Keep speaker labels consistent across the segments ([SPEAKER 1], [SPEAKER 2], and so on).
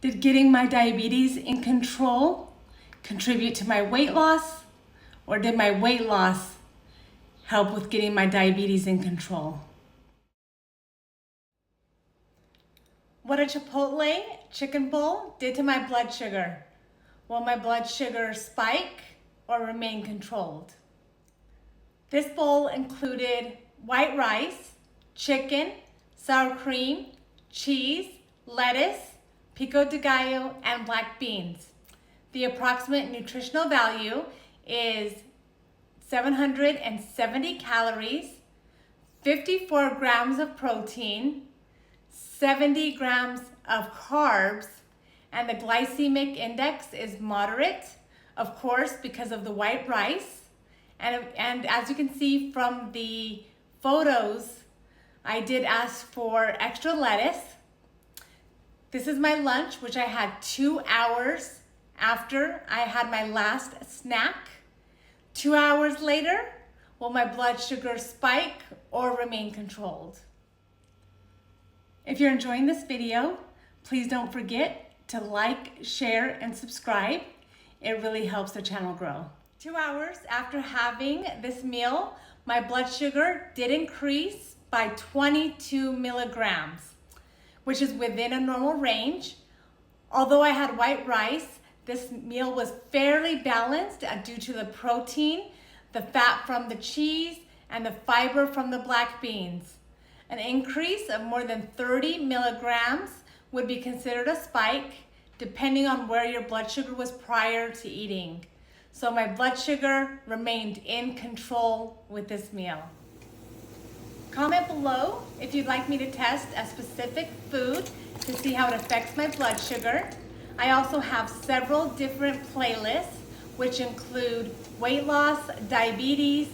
[SPEAKER 1] Did getting my diabetes in control contribute to my weight loss, or did my weight loss help with getting my diabetes in control? What a Chipotle Chicken Bowl did to my blood sugar. Will my blood sugar spike or remain controlled? This bowl included white rice, chicken, sour cream, cheese, lettuce, pico de gallo, and black beans. The approximate nutritional value is 770 calories, 54 grams of protein, 70 grams of carbs, and the glycemic index is moderate, of course, because of the white rice. And as you can see from the photos, I did ask for extra lettuce. This is my lunch, which I had 2 hours after I had my last snack. 2 hours later, will my blood sugar spike or remain controlled? If you're enjoying this video, please don't forget to like, share, and subscribe. It really helps the channel grow. 2 hours after having this meal, my blood sugar did increase by 22 milligrams, which is within a normal range. Although I had white rice, this meal was fairly balanced due to the protein, the fat from the cheese, and the fiber from the black beans. An increase of more than 30 milligrams would be considered a spike, depending on where your blood sugar was prior to eating. So my blood sugar remained in control with this meal. Comment below if you'd like me to test a specific food to see how it affects my blood sugar. I also have several different playlists, which include weight loss, diabetes,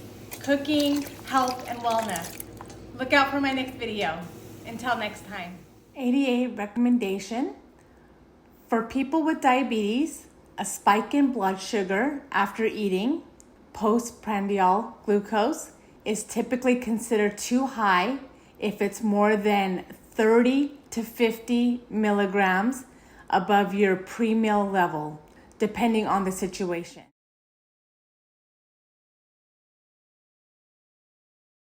[SPEAKER 1] cooking, health, and wellness. Look out for my next video. Until next time. 88 recommendation. For people with diabetes, a spike in blood sugar after eating, postprandial glucose, is typically considered too high if it's more than 30 to 50 milligrams above your pre-meal level, depending on the situation.